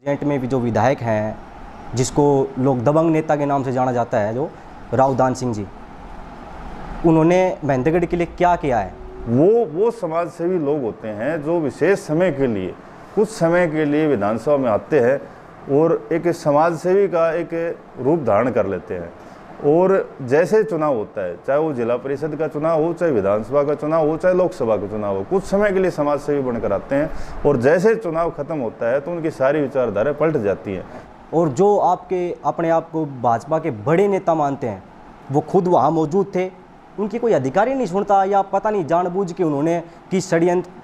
Present में भी जो विधायक हैं, जिसको लोग दबंग नेता के नाम से जाना जाता है, जो राव दान सिंह जी, उन्होंने महेंद्रगढ़ के लिए क्या किया है? वो समाज सेवी लोग होते हैं जो विशेष समय के लिए, कुछ समय के लिए विधानसभा में आते हैं और एक समाज सेवी का एक रूप धारण कर लेते हैं। और जैसे चुनाव होता है, चाहे वो जिला परिषद का चुनाव हो, चाहे विधानसभा का चुनाव हो, चाहे लोकसभा का चुनाव हो, कुछ समय के लिए समाज सेवी बनकर आते हैं और जैसे चुनाव खत्म होता है तो उनकी सारी विचारधारा पलट जाती हैं। और जो अपने आप को भाजपा के बड़े नेता मानते हैं, वो खुद वहाँ मौजूद थे, उनकी कोई अधिकारी नहीं सुनता, या पता नहीं जानबूझ के उन्होंने किस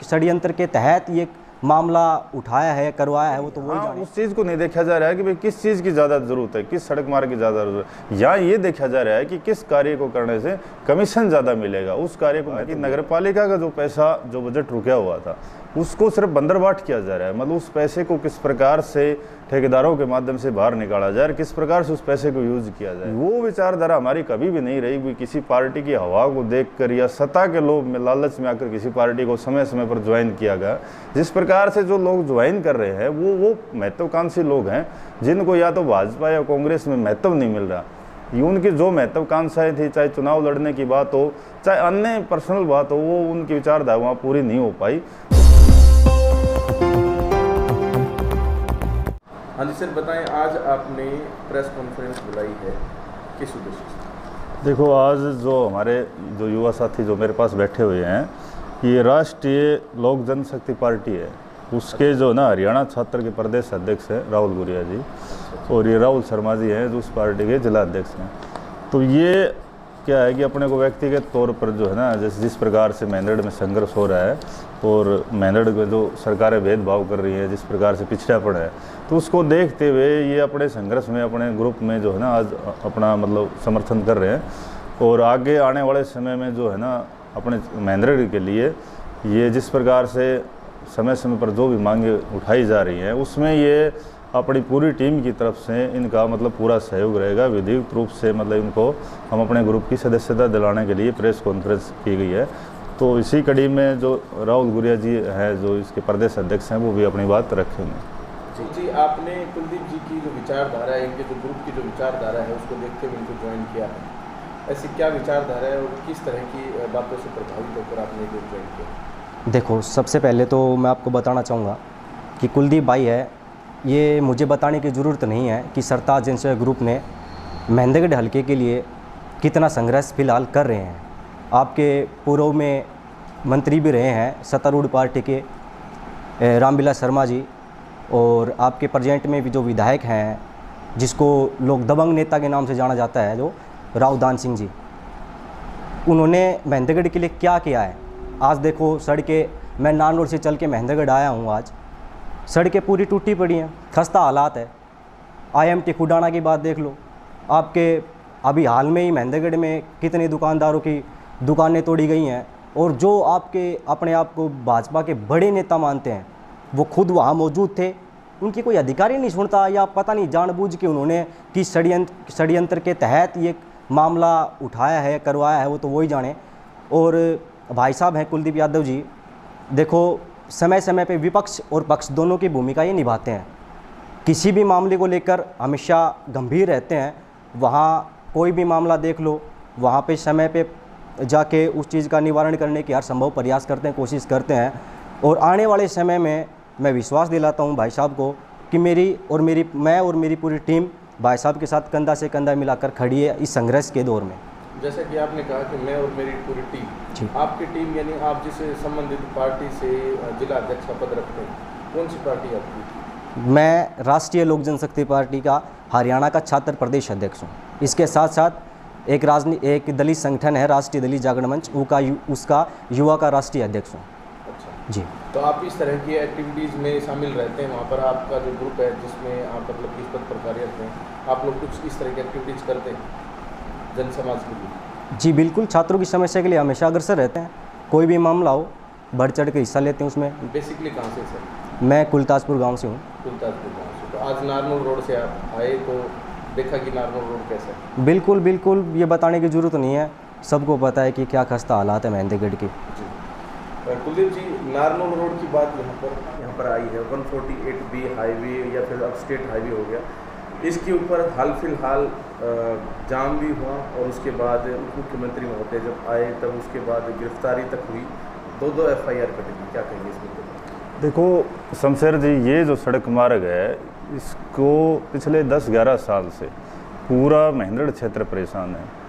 षड्यंत्र के तहत ये मामला उठाया है, करवाया है, वो तो वही जाने। उस चीज़ को नहीं देखा जा रहा है कि भाई किस चीज़ की ज़्यादा ज़रूरत है, किस सड़क मार्ग की ज़्यादा ज़रूरत है, या ये देखा जा रहा है कि किस कार्य को करने से कमीशन ज़्यादा मिलेगा, उस कार्य को। कि नगर पालिका का जो पैसा, जो बजट रुका हुआ था, उसको सिर्फ बंदरबाट किया जा रहा है। मतलब उस पैसे को किस प्रकार से ठेकेदारों के माध्यम से बाहर निकाला जाए और किस प्रकार से उस पैसे को यूज किया जाए, वो विचारधारा हमारी कभी भी नहीं रही। कोई किसी पार्टी की हवा को देखकर या सत्ता के लोभ में, लालच में आकर किसी पार्टी को समय समय पर ज्वाइन किया गया। जिस प्रकार से जो लोग ज्वाइन कर रहे हैं वो महत्वाकांक्षी लोग हैं, जिनको या तो भाजपा या कांग्रेस में महत्व नहीं मिल रहा। ये उनकी जो महत्वाकांक्षाएं थी, चाहे चुनाव लड़ने की बात हो, चाहे अन्य पर्सनल बात हो, वो उनकी विचारधारा वहाँ पूरी नहीं हो पाई। हाँ जी सर, बताएं, आज आपने प्रेस कॉन्फ्रेंस बुलाई है, किस उद्देश्य से? देखो, आज जो हमारे जो युवा साथी जो मेरे पास बैठे हुए हैं, ये राष्ट्रीय लोक जनशक्ति पार्टी है, उसके जो ना हरियाणा छात्र के प्रदेश अध्यक्ष हैं राहुल गुरिया जी, और ये राहुल शर्मा जी हैं जो उस पार्टी के जिला अध्यक्ष हैं। तो ये क्या है कि अपने को व्यक्तिगत तौर पर जो है ना, जिस प्रकार से महेंद्रगढ़ में संघर्ष हो रहा है और महेंद्रगढ़ में जो सरकारें भेदभाव कर रही हैं, जिस प्रकार से पिछड़ापन है, तो उसको देखते हुए ये अपने संघर्ष में, अपने ग्रुप में जो है ना आज अपना मतलब समर्थन कर रहे हैं। और आगे आने वाले समय में जो है ना अपने महेंद्रगढ़ के लिए ये जिस प्रकार से समय समय पर जो भी मांगे उठाई जा रही हैं, उसमें ये अपनी पूरी टीम की तरफ से इनका मतलब पूरा सहयोग रहेगा। विधिक रूप से मतलब इनको हम अपने ग्रुप की सदस्यता दिलाने के लिए प्रेस कॉन्फ्रेंस की गई है। तो इसी कड़ी में जो राहुल गुरिया जी हैं, जो इसके प्रदेश अध्यक्ष हैं, वो भी अपनी बात रखेंगे। जी, आपने कुलदीप जी की जो विचारधारा है, इनके जो ग्रुप की जो विचारधारा है, उसको देखते हुए इनको ज्वाइन किया है। ऐसी क्या विचारधारा है और किस तरह की बातों से प्रभावित होकर आपने ग्रुप ज्वाइन किया? देखो, सबसे पहले तो मैं आपको बताना चाहूँगा कि कुलदीप भाई है, ये मुझे बताने की ज़रूरत नहीं है कि सरताज जनसेवा ग्रुप ने महेंद्रगढ़ हल्के के लिए कितना संघर्ष फिलहाल कर रहे हैं। आपके पूर्व में मंत्री भी रहे हैं सत्तारूढ़ पार्टी के रामविलास शर्मा जी, और आपके प्रेजेंट में भी जो विधायक हैं, जिसको लोग दबंग नेता के नाम से जाना जाता है, जो राव दान सिंह जी, उन्होंने महेंद्रगढ़ के लिए क्या किया है? आज देखो सड़कें, मैं नान रोड से चल के महेंद्रगढ़ आया हूँ, आज सड़कें पूरी टूटी पड़ी हैं, खस्ता हालात है। IMT खुडाना की बात देख लो, आपके अभी हाल में ही महेंद्रगढ़ में कितने दुकानदारों की दुकानें तोड़ी गई हैं, और जो अपने आप को भाजपा के बड़े नेता मानते हैं, वो खुद वहाँ मौजूद थे, उनकी कोई अधिकारी नहीं सुनता, या पता नहीं जानबूझ के उन्होंने किस षड्यंत्र के तहत ये मामला उठाया है, करवाया है, वो तो वही जाने। और भाई साहब हैं कुलदीप यादव जी, देखो समय समय पे विपक्ष और पक्ष दोनों की भूमिका ये निभाते हैं। किसी भी मामले को लेकर हमेशा गंभीर रहते हैं। वहाँ कोई भी मामला देख लो, वहाँ पे समय पे जाके उस चीज़ का निवारण करने की हर संभव प्रयास करते हैं, कोशिश करते हैं। और आने वाले समय में मैं विश्वास दिलाता हूँ भाई साहब को कि मैं और मेरी पूरी टीम भाई साहब के साथ कंधा से कंधा मिलाकर खड़ी है इस संघर्ष के दौर में। जैसा कि आपने कहा कि मैं और मेरी पूरी टीम, आपकी टीम यानी आप जिस संबंधित पार्टी से जिला अध्यक्ष का पद रखते हैं, कौन सी पार्टी आपकी? मैं राष्ट्रीय लोक जनशक्ति पार्टी का हरियाणा का छात्र प्रदेश अध्यक्ष हूँ। इसके साथ साथ एक दलित संगठन है राष्ट्रीय दलित जागरण मंच, उसका युवा का राष्ट्रीय अध्यक्ष हूँ। अच्छा जी। तो आप इस तरह की एक्टिविटीज़ में शामिल रहते हैं? वहाँ पर आपका जो ग्रुप है जिसमें आप मतलब किस पद पर कार्यरत हैं, आप लोग कुछ इस तरह की एक्टिविटीज़ करते हैं जन समाज के लिए? जी बिल्कुल, छात्रों की समस्या के लिए हमेशा अग्रसर रहते हैं। कोई भी मामला हो बढ़ चढ़ के हिस्सा लेते हैं उसमें। बेसिकली कहाँ से सर? मैं कुलताजपुर गांव से हूँ। कुलताजपुर गाँव से। तो आज नारनौल रोड से आप आए तो देखा कि नारनौल रोड कैसा है? बिल्कुल बिल्कुल, ये बताने की ज़रूरत नहीं है, सबको पता है कि क्या खस्ता हालात है महेंद्रगढ़ की। जी। कुलदीप जी, नारनौल रोड की बात यहाँ यहाँ पर आई है 148B हाईवे या फिर अब स्टेट हाईवे हो गया, इसके ऊपर हाल फिलहाल जाम भी हुआ और उसके बाद उप मुख्यमंत्री महोदय जब आए तब उसके बाद गिरफ्तारी तक हुई, 2 FIR कटेगी, क्या कहेंगे इस मुद्दे पर? देखो शमशेर जी, ये जो सड़क मार्ग है इसको पिछले 10-11 साल से पूरा महेंद्रगढ़ क्षेत्र परेशान है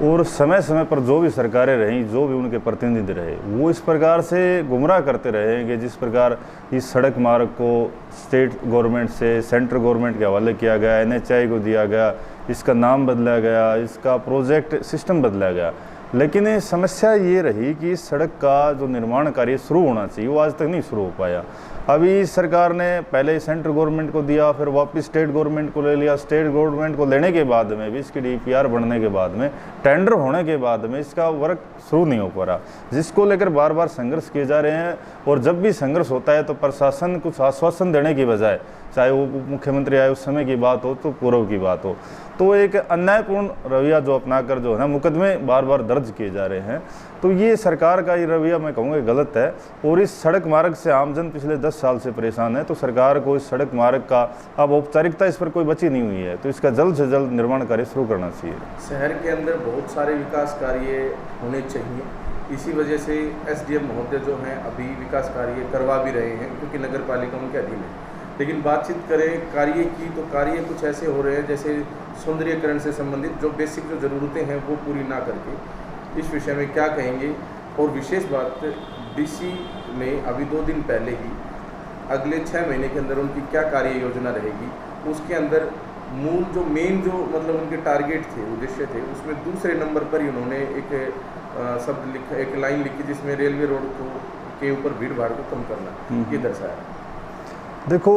और समय समय पर जो भी सरकारें रहीं, जो भी उनके प्रतिनिधि रहे, वो इस प्रकार से गुमराह करते रहे कि जिस प्रकार इस सड़क मार्ग को स्टेट गवर्नमेंट से सेंट्रल गवर्नमेंट के हवाले किया गया, NHAI को दिया गया, इसका नाम बदला गया, इसका प्रोजेक्ट सिस्टम बदला गया। लेकिन समस्या ये रही कि इस सड़क का जो निर्माण कार्य शुरू होना चाहिए वो आज तक नहीं शुरू हो पाया। अभी सरकार ने पहले सेंट्रल गवर्नमेंट को दिया, फिर वापस स्टेट गवर्नमेंट को ले लिया। स्टेट गवर्नमेंट को लेने के बाद में भी, इसकी DPR बनने के बाद में, टेंडर होने के बाद में इसका वर्क शुरू नहीं हो पा रहा, जिसको लेकर बार बार संघर्ष किए जा रहे हैं। और जब भी संघर्ष होता है तो प्रशासन कुछ आश्वासन देने की बजाय, चाहे वो मुख्यमंत्री आए उस समय की बात हो तो पूर्व की बात हो, तो एक अन्यायपूर्ण रवैया जो अपनाकर जो है ना मुकदमे बार बार दर्ज किए जा रहे हैं। तो ये सरकार का ये रवैया मैं कहूँगा गलत है और इस सड़क मार्ग से आमजन पिछले 10 साल से परेशान है। तो सरकार को इस सड़क मार्ग का अब औपचारिकता इस पर कोई बची नहीं हुई है, तो इसका जल्द से जल्द निर्माण कार्य शुरू करना चाहिए। शहर के अंदर बहुत सारे विकास कार्य होने चाहिए, इसी वजह से SDM महोदय जो हैं अभी विकास कार्य करवा भी रहे हैं क्योंकि नगर पालिका उनके अधीन है। लेकिन बातचीत करें कार्य की तो कार्य कुछ ऐसे हो रहे हैं जैसे सौंदर्यीकरण से संबंधित जो बेसिक जो ज़रूरतें हैं वो पूरी ना करके, इस विषय में क्या कहेंगे? और विशेष बात, DC ने अभी 2 दिन पहले ही अगले 6 महीने के अंदर उनकी क्या कार्य योजना रहेगी, उसके अंदर मूल जो मेन जो मतलब उनके टारगेट थे, उद्देश्य थे, उसमें दूसरे नंबर पर ही उन्होंने एक शब्द लिखा, एक लाइन लिखी जिसमें रेलवे रोड को के ऊपर भीड़ भाड़ को कम करना, ये दर्शाया। देखो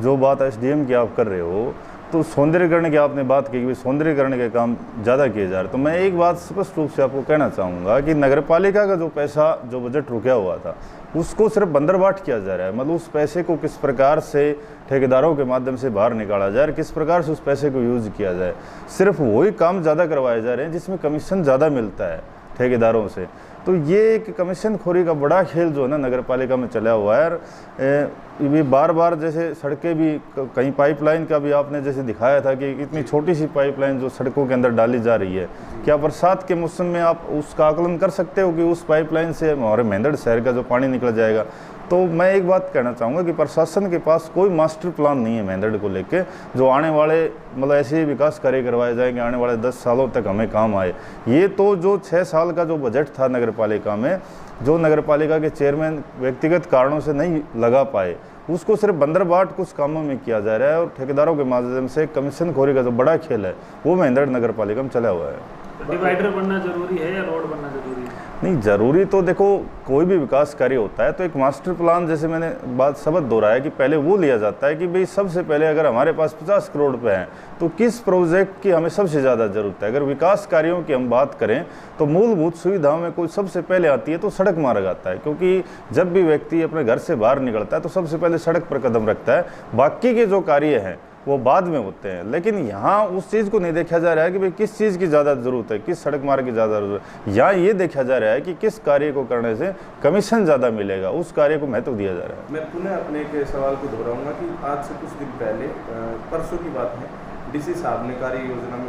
जो बात SDM की आप कर रहे हो, तो सौंदर्यीकरण की आपने बात की कि सौंदर्यीकरण के काम ज़्यादा किए जा रहे, तो मैं एक बात स्पष्ट रूप से आपको कहना चाहूँगा कि नगरपालिका का जो पैसा, जो बजट रुका हुआ था, उसको सिर्फ बंदरबाट किया जा रहा है। मतलब उस पैसे को किस प्रकार से ठेकेदारों के माध्यम से बाहर निकाला जाए और किस प्रकार से उस पैसे को यूज़ किया जाए, सिर्फ वही काम ज़्यादा करवाए जा रहे हैं जिसमें कमीशन ज़्यादा मिलता है ठेकेदारों से। तो ये एक कमीशन खोरी का बड़ा खेल जो है ना नगर पालिका में चला हुआ है। और ये बार बार जैसे सड़कें भी, कहीं पाइपलाइन का भी आपने जैसे दिखाया था कि इतनी छोटी सी पाइपलाइन जो सड़कों के अंदर डाली जा रही है, क्या बरसात के मौसम में आप उसका आकलन कर सकते हो कि उस पाइपलाइन से हमारे महेंद्रगढ़ शहर का जो पानी निकल जाएगा? तो मैं एक बात कहना चाहूँगा कि प्रशासन के पास कोई मास्टर प्लान नहीं है महेंद्रगढ़ को लेके, जो आने वाले मतलब ऐसे ही विकास कार्य करवाए जाएंगे आने वाले 10 सालों तक हमें काम आए। ये तो जो 6 साल का जो बजट था नगर पालिका में, जो नगर पालिका के चेयरमैन व्यक्तिगत कारणों से नहीं लगा पाए, उसको सिर्फ बंदरबाट कुछ कामों में किया जा रहा है और ठेकेदारों के माध्यम से कमीशन खोरी का जो बड़ा खेल है वो महेंद्रगढ़ नगर पालिका में चला हुआ है। डिवाइडर बनना जरूरी है या रोड बनना जरूरी है? नहीं, जरूरी तो देखो कोई भी विकास कार्य होता है तो एक मास्टर प्लान, जैसे मैंने बात शब्द दोहराया कि पहले वो लिया जाता है कि भाई सबसे पहले अगर हमारे पास 50 करोड़ रुपए हैं तो किस प्रोजेक्ट की हमें सबसे ज़्यादा ज़रूरत है। अगर विकास कार्यों की हम बात करें तो मूलभूत सुविधाओं में कोई सबसे पहले आती है तो सड़क मार्ग आता है, क्योंकि जब भी व्यक्ति अपने घर से बाहर निकलता है तो सबसे पहले सड़क पर कदम रखता है, बाकी के जो कार्य हैं वो बाद में होते हैं। लेकिन यहाँ उस चीज़ को नहीं देखा जा रहा है कि भाई किस चीज़ की ज़्यादा ज़रूरत है, किस सड़क मार्ग की ज़्यादा ज़रूरत है। यहाँ ये देखा जा रहा है कि किस कार्य को करने से कमीशन ज़्यादा मिलेगा, उस कार्य को महत्व दिया जा रहा है। मैं पुनः अपने एक सवाल को दोहराऊंगा कि आज से कुछ दिन पहले, परसों की बात है, DC साहब ने कार्य योजना में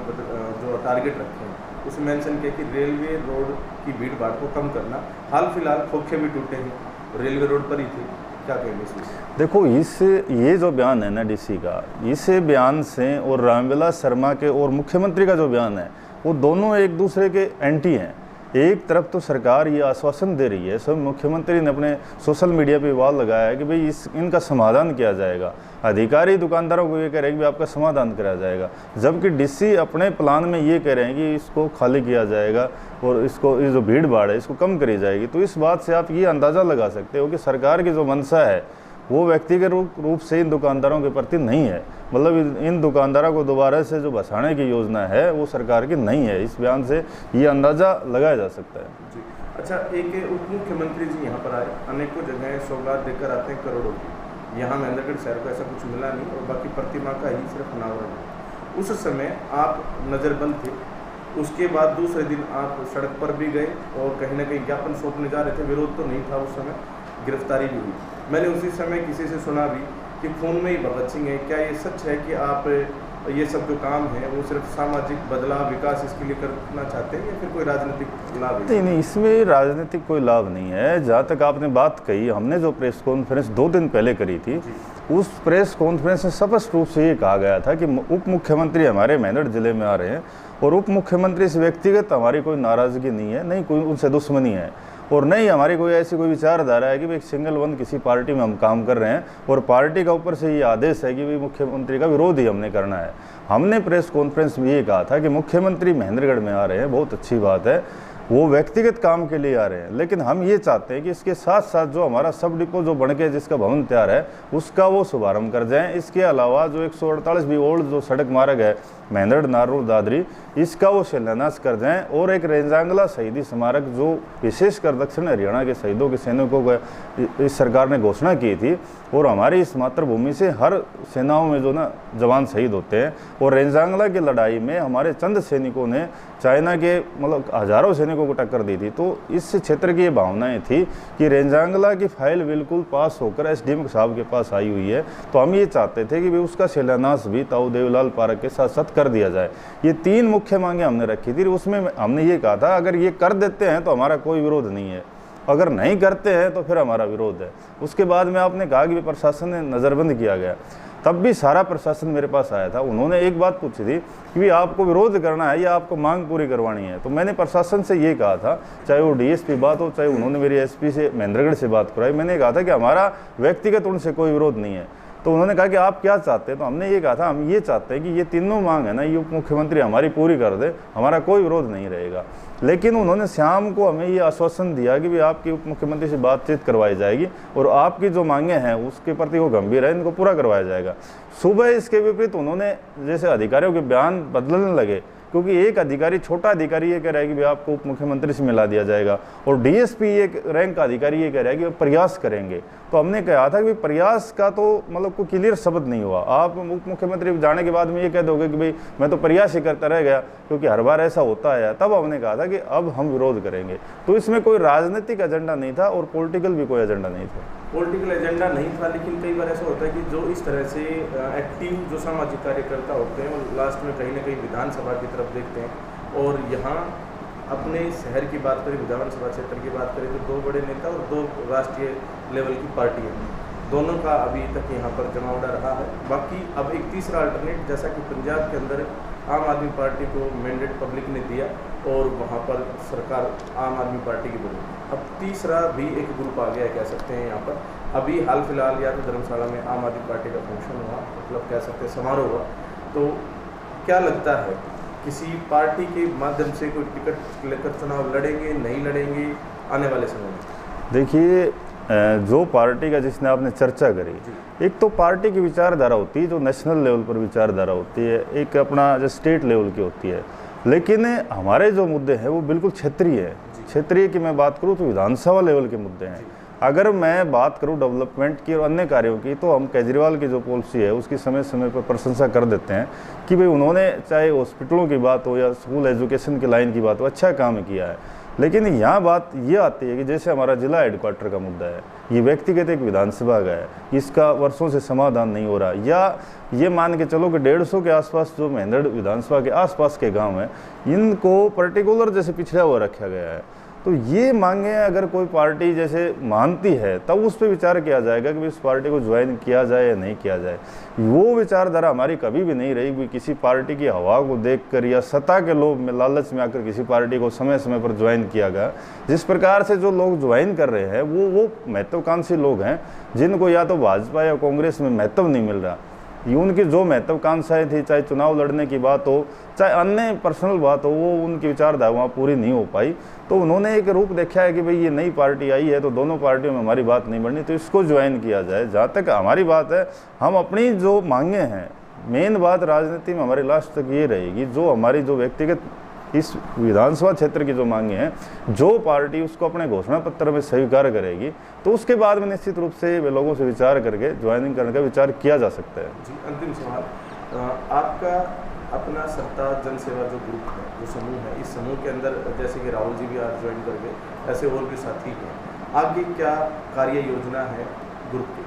जो टारगेट रखे हैं उसमें मेंशन किया कि रेलवे रोड की भीड़ भाड़ को कम करना। हाल फिलहाल खोखे भी टूटे हैं, रेलवे रोड पर ही थे, क्या कहेंगे इस विषय? देखो ये जो बयान है ना DC का, इस बयान से और रामविलास शर्मा के और मुख्यमंत्री का जो बयान है वो दोनों एक दूसरे के एंटी हैं। एक तरफ तो सरकार ये आश्वासन दे रही है, सब मुख्यमंत्री ने अपने सोशल मीडिया पे वाल लगाया है कि भाई इनका समाधान किया जाएगा, अधिकारी दुकानदारों को ये कह रहे हैं कि आपका समाधान कराया जाएगा, जबकि DC अपने प्लान में ये कह रहे हैं कि इसको खाली किया जाएगा और इसको ये जो भीड़ भाड़ है इसको कम करी जाएगी। तो इस बात से आप ये अंदाज़ा लगा सकते हो कि सरकार की जो मंशा है वो व्यक्तिगत रूप से इन दुकानदारों के प्रति नहीं है। मतलब इन दुकानदारों को दोबारा से जो बसाने की योजना है वो सरकार की नहीं है। इस बयान से ये अंदाज़ा लगाया जा सकता है। जी अच्छा, एक उप मुख्यमंत्री जी यहाँ पर आए, अनेकों जगह सौगात देकर आते हैं करोड़ों की। यहाँ महेंद्रगढ़ शहर को ऐसा कुछ मिला नहीं और बाकी प्रतिमा का ही सिर्फ अनावरण है। उस समय आप नज़रबंद थे, उसके बाद दूसरे दिन आप सड़क पर भी गए और कहीं ना कहीं ज्ञापन सौंपने जा रहे थे, विरोध तो नहीं था उस समय, गिरफ्तारी भी हुई। मैंने उसी समय किसी से सुना भी कि खून में ही भगत सिंह है। क्या ये सच है कि आप ये सब जो काम है वो सिर्फ सामाजिक बदलाव विकास इसके लिए करना चाहते हैं या फिर कोई राजनीतिक लाभ है? नहीं, इसमें राजनीतिक कोई लाभ नहीं है। जहाँ तक आपने बात कही, हमने जो प्रेस कॉन्फ्रेंस 2 दिन पहले करी थी, उस प्रेस कॉन्फ्रेंस में स्पष्ट रूप से ये कहा गया था कि उप मुख्यमंत्री हमारे मेंढर जिले में आ रहे हैं और उप मुख्यमंत्री से व्यक्तिगत हमारी कोई नाराज़गी नहीं है, नहीं कोई उनसे दुश्मनी है और नहीं हमारी कोई ऐसी कोई विचारधारा है कि भाई सिंगल वन किसी पार्टी में हम काम कर रहे हैं और पार्टी का ऊपर से ये आदेश है कि भाई मुख्यमंत्री का विरोध ही हमने करना है। हमने प्रेस कॉन्फ्रेंस में ये कहा था कि मुख्यमंत्री महेंद्रगढ़ में आ रहे हैं, बहुत अच्छी बात है, वो व्यक्तिगत काम के लिए आ रहे हैं, लेकिन हम ये चाहते हैं कि इसके साथ साथ जो हमारा सब डिपो जो बन के जिसका भवन तैयार है उसका वो शुभारंभ कर जाएं। इसके अलावा जो 148 भी ओल्ड जो सड़क मार्ग है महेंद्रगढ़ नारूर दादरी, इसका वो शिलान्यास कर जाएं और एक रेंजांगला शहीदी स्मारक जो विशेषकर दक्षिण हरियाणा के शहीदों के सैनिकों को इस सरकार ने घोषणा की थी और हमारी इस मातृभूमि से हर सेनाओं में जो ना जवान शहीद होते हैं और रेंजांगला की लड़ाई में हमारे चंद सैनिकों ने चाइना के मतलब हजारों सैनिकों को टक्कर दी थी। तो इस क्षेत्र की ये भावनाएं थी कि रेंजांगला की फाइल बिल्कुल पास होकर एसडीएम साहब के पास आई हुई है, तो हम ये चाहते थे कि भाई उसका शिलान्यास भी ताऊ देवलाल पार्क के साथ साथ कर दिया जाए। ये 3 मुख्य मांगे हमने रखी थी, उसमें हमने ये कहा था अगर ये कर देते हैं तो हमारा कोई विरोध नहीं है, अगर नहीं करते हैं तो फिर हमारा विरोध है। उसके बाद में आपने कहा कि प्रशासन ने नज़रबंद किया गया, तब भी सारा प्रशासन मेरे पास आया था। उन्होंने एक बात पूछी थी कि भाई आपको विरोध करना है या आपको मांग पूरी करवानी है, तो मैंने प्रशासन से ये कहा था, चाहे वो डीएसपी बात हो चाहे उन्होंने मेरी एसपी से महेंद्रगढ़ से बात कराई, मैंने कहा था कि हमारा व्यक्तिगत उनसे कोई विरोध नहीं है। तो उन्होंने कहा कि आप क्या चाहते हैं, तो हमने ये कहा था हम ये चाहते हैं कि ये तीनों मांग है ना ये उप मुख्यमंत्री हमारी पूरी कर दे, हमारा कोई विरोध नहीं रहेगा। लेकिन उन्होंने शाम को हमें ये आश्वासन दिया कि भाई आपकी उप मुख्यमंत्री से बातचीत करवाई जाएगी और आपकी जो मांगे हैं उसके प्रति वो गंभीर है, इनको पूरा करवाया जाएगा। सुबह इसके विपरीत उन्होंने जैसे अधिकारियों के बयान बदलने लगे, क्योंकि एक अधिकारी छोटा अधिकारी ये कह रहा है कि भाई आपको उप मुख्यमंत्री से मिला दिया जाएगा और डीएसपी एक रैंक का अधिकारी ये कह रहा है कि वो प्रयास करेंगे। तो हमने कहा था कि भाई प्रयास का तो मतलब कोई क्लियर शब्द नहीं हुआ। आप उप मुख्यमंत्री जाने के बाद में ये कह दोगे कि भाई मैं तो प्रयास ही करता रह गया, क्योंकि हर बार ऐसा होता है। तब हमने कहा था कि अब हम विरोध करेंगे। तो इसमें कोई राजनीतिक एजेंडा नहीं था और पॉलिटिकल भी कोई एजेंडा नहीं था। पॉलिटिकल एजेंडा नहीं था, लेकिन कई बार ऐसा होता है कि जो इस तरह से एक्टिव जो सामाजिक कार्यकर्ता होते हैं और लास्ट में कहीं ना कहीं विधानसभा की तरफ देखते हैं। और यहाँ अपने शहर की बात करें, विधानसभा क्षेत्र की बात करें, तो 2 बड़े नेता और 2 राष्ट्रीय लेवल की पार्टी है, दोनों का अभी तक यहाँ पर जमावड़ा रहा है। बाकी अब एक तीसरा अल्टरनेट, जैसा कि पंजाब के अंदर आम आदमी पार्टी को मैंडेट पब्लिक ने दिया और वहाँ पर सरकार आम आदमी पार्टी की बनी, अब तीसरा भी एक ग्रुप आ गया कह सकते हैं यहाँ पर। अभी हाल फिलहाल या तो धर्मशाला में आम आदमी पार्टी का फंक्शन हुआ, मतलब कह सकते हैं समारोह हुआ, तो क्या लगता है किसी पार्टी के माध्यम से कोई टिकट लेकर चुनाव लड़ेंगे, नहीं लड़ेंगे आने वाले समय में? देखिए, जो पार्टी का जिसने आपने चर्चा करी, एक तो पार्टी की विचारधारा होती है जो नेशनल लेवल पर विचारधारा होती है, एक अपना जो स्टेट लेवल की होती है, लेकिन हमारे जो मुद्दे हैं वो बिल्कुल क्षेत्रीय है। क्षेत्रीय की मैं बात करूँ तो विधानसभा लेवल के मुद्दे हैं। अगर मैं बात करूं डेवलपमेंट की और अन्य कार्यों की, तो हम केजरीवाल की जो पॉलिसी है उसकी समय समय पर प्रशंसा कर देते हैं कि भाई उन्होंने चाहे हॉस्पिटलों की बात हो या स्कूल एजुकेशन की लाइन की बात हो, अच्छा काम किया है। लेकिन यहाँ बात ये आती है कि जैसे हमारा जिला हेडक्वार्टर का मुद्दा है, ये व्यक्तिगत एक विधानसभा का है, इसका वर्षों से समाधान नहीं हो रहा, या ये मान के चलो कि 150 के आसपास जो महेंद्रगढ़ विधानसभा के आसपास के गांव हैं, इनको पर्टिकुलर जैसे पिछड़ा हुआ रखा गया है। तो ये मांगे अगर कोई पार्टी जैसे मानती है तब उस पर विचार किया जाएगा कि इस पार्टी को ज्वाइन किया जाए या नहीं किया जाए। वो विचारधारा हमारी कभी भी नहीं रही कि किसी पार्टी की हवा को देखकर या सत्ता के लोभ में लालच में आकर किसी पार्टी को समय समय पर ज्वाइन किया गया। जिस प्रकार से जो लोग ज्वाइन कर रहे हैं वो महत्वाकांक्षी लोग हैं जिनको या तो भाजपा या कांग्रेस में महत्व नहीं मिल रहा। ये उनकी जो महत्वाकांक्षाएं थी, चाहे चुनाव लड़ने की बात हो चाहे अन्य पर्सनल बात हो, वो उनकी विचारधारा वहाँ पूरी नहीं हो पाई। तो उन्होंने एक रूप देखा है कि भाई ये नई पार्टी आई है तो दोनों पार्टियों में हमारी बात नहीं बढ़नी, तो इसको ज्वाइन किया जाए। जहाँ तक हमारी बात है, हम अपनी जो मांगे हैं, मेन बात राजनीति में हमारी लास्ट तक ये रहेगी, जो हमारी जो व्यक्तिगत इस विधानसभा क्षेत्र की जो मांगे हैं, जो पार्टी उसको अपने घोषणा पत्र में स्वीकार करेगी, तो उसके बाद में निश्चित रूप से वे लोगों से विचार करके ज्वाइनिंग करने का विचार किया जा सकता है। जी, अंतिम सवाल, आपका अपना सत्ता जनसेवा जो ग्रुप है, जो समूह है, इस समूह के अंदर जैसे कि राहुल जी भी आज ज्वाइन कर गए, ऐसे और भी साथी हैं, आगे क्या कार्य योजना है ग्रुप की?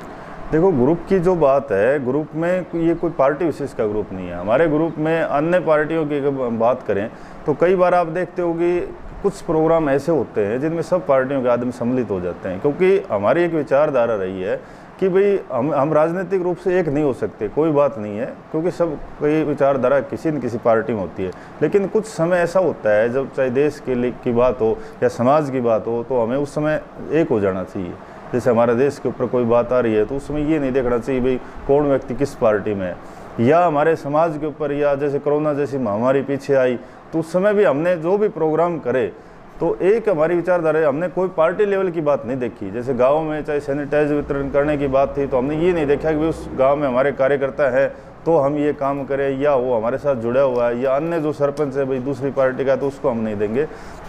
देखो, ग्रुप की जो बात है, ग्रुप में ये कोई पार्टी विशेष का ग्रुप नहीं है। हमारे ग्रुप में अन्य पार्टियों की अगर बात करें तो कई बार आप देखते हो कि कुछ प्रोग्राम ऐसे होते हैं जिनमें सब पार्टियों के आदमी सम्मिलित हो जाते हैं, क्योंकि हमारी एक विचारधारा रही है कि भाई हम राजनीतिक रूप से एक नहीं हो सकते, कोई बात नहीं है, क्योंकि सब कोई विचारधारा किसी न किसी पार्टी में होती है। लेकिन कुछ समय ऐसा होता है जब चाहे देश के लिए की बात हो या समाज की बात हो, तो हमें उस समय एक हो जाना चाहिए। जैसे हमारे देश के ऊपर कोई बात आ रही है तो उस समय ये नहीं देखना चाहिए भाई कौन व्यक्ति किस पार्टी में है, या हमारे समाज के ऊपर, या जैसे कोरोना जैसी महामारी पीछे आई तो उस समय भी हमने जो भी प्रोग्राम करे तो एक हमारी विचारधारा है, हमने कोई पार्टी लेवल की बात नहीं देखी। जैसे गांव में चाहे सैनिटाइजर वितरण करने की बात थी तो हमने ये नहीं देखा कि उस गांव में हमारे कार्यकर्ता है तो हम ये काम करें, या वो हमारे साथ जुड़ा हुआ है, या अन्य जो सरपंच है भाई दूसरी पार्टी का तो उसको हम नहीं देंगे।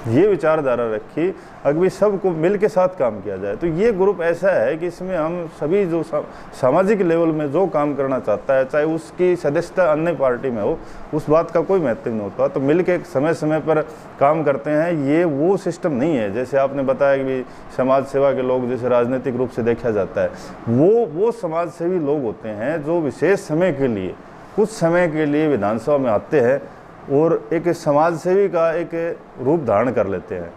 ये विचारधारा रखी, अगर सबको मिल के साथ काम किया जाए तो ये ग्रुप ऐसा है कि इसमें हम सभी जो सामाजिक लेवल में जो काम करना चाहता है, चाहे उसकी सदस्यता अन्य पार्टी में हो, उस बात का कोई महत्व नहीं होता, तो मिल के समय समय पर काम करते हैं। ये वो सिस्टम नहीं है जैसे आपने बताया कि भाई समाज सेवा के लोग जैसे राजनीतिक रूप से देखा जाता है, वो समाज सेवी लोग होते हैं जो विशेष समय के लिए, कुछ समय के लिए विधानसभा में आते हैं और एक समाज सेवी का एक रूप धारण कर लेते हैं।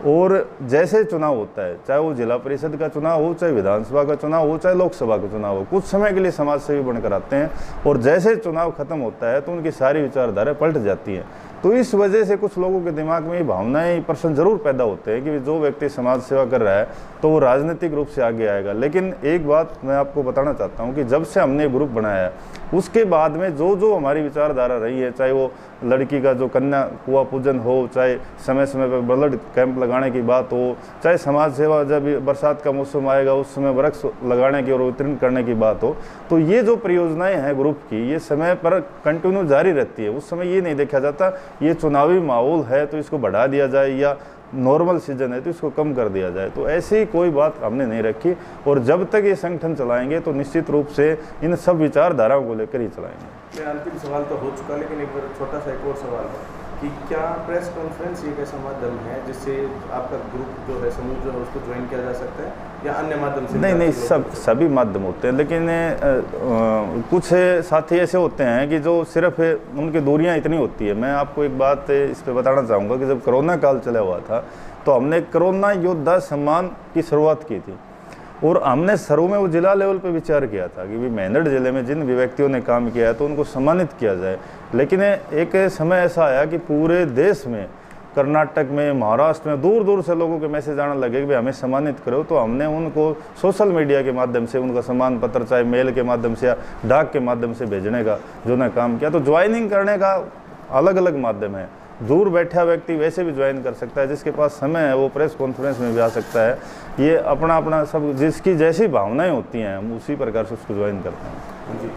और जैसे चुनाव होता है, चाहे वो जिला परिषद का चुनाव हो, चाहे विधानसभा का चुनाव हो, चाहे लोकसभा का चुनाव हो, कुछ समय के लिए समाज सेवी बनकर आते हैं और जैसे चुनाव खत्म होता है तो उनकी सारी विचारधारा पलट जाती हैं। तो इस वजह से कुछ लोगों के दिमाग में ये भावनाएं, प्रश्न जरूर पैदा होते हैं कि जो व्यक्ति समाज सेवा कर रहा है तो वो राजनीतिक रूप से आगे आएगा। लेकिन एक बात मैं आपको बताना चाहता हूँ कि जब से हमने ग्रुप बनाया है उसके बाद में जो हमारी विचारधारा रही है, चाहे वो लड़की का जो कन्या कुआं पूजन हो, चाहे समय समय पर ब्लड कैंप लगाने की बात हो, चाहे समाज सेवा जब बरसात का मौसम आएगा उस समय वृक्ष लगाने की और वितरण करने की बात हो, तो ये जो परियोजनाएं हैं ग्रुप की, ये समय पर कंटिन्यू जारी रहती है। उस समय ये नहीं देखा जाता ये चुनावी माहौल है तो इसको बढ़ा दिया जाए या नॉर्मल सीजन है तो इसको कम कर दिया जाए, तो ऐसी कोई बात हमने नहीं रखी। और जब तक ये संगठन चलाएंगे तो निश्चित रूप से इन सब विचारधाराओं को लेकर ही चलाएंगे। मेरा अंतिम सवाल तो हो चुका, लेकिन एक बार छोटा सा एक और सवाल है कि क्या प्रेस कॉन्फ्रेंस एक ऐसा माध्यम है जिससे आपका ग्रुप जो है, समूह जो है, उसको ज्वाइन किया जा सकता है या अन्य माध्यम से? नहीं, सभी माध्यम होते हैं, लेकिन कुछ साथी ऐसे होते हैं कि जो सिर्फ उनकी दूरियां इतनी होती है। मैं आपको एक बात इस पर बताना चाहूँगा कि जब कोरोना काल चला हुआ था तो हमने कोरोना योद्धा सम्मान की शुरुआत की थी और हमने शुरू में वो जिला लेवल पे विचार किया था कि मेंढर जिले में जिन भी व्यक्तियों ने काम किया है तो उनको सम्मानित किया जाए। लेकिन एक समय ऐसा आया कि पूरे देश में, कर्नाटक में, महाराष्ट्र में दूर दूर से लोगों के मैसेज आने लगे कि भाई हमें सम्मानित करो, तो हमने उनको सोशल मीडिया के माध्यम से उनका सम्मान पत्र चाहे मेल के माध्यम से या डाक के माध्यम से भेजने का जो ने काम किया। तो ज्वाइनिंग करने का अलग अलग माध्यम है। दूर बैठा व्यक्ति वैसे भी ज्वाइन कर सकता है, जिसके पास समय है वो प्रेस कॉन्फ्रेंस में भी आ सकता है। ये अपना अपना सब जिसकी जैसी भावनाएं होती हैं हम उसी प्रकार से उसको ज्वाइन करते हैं। जी।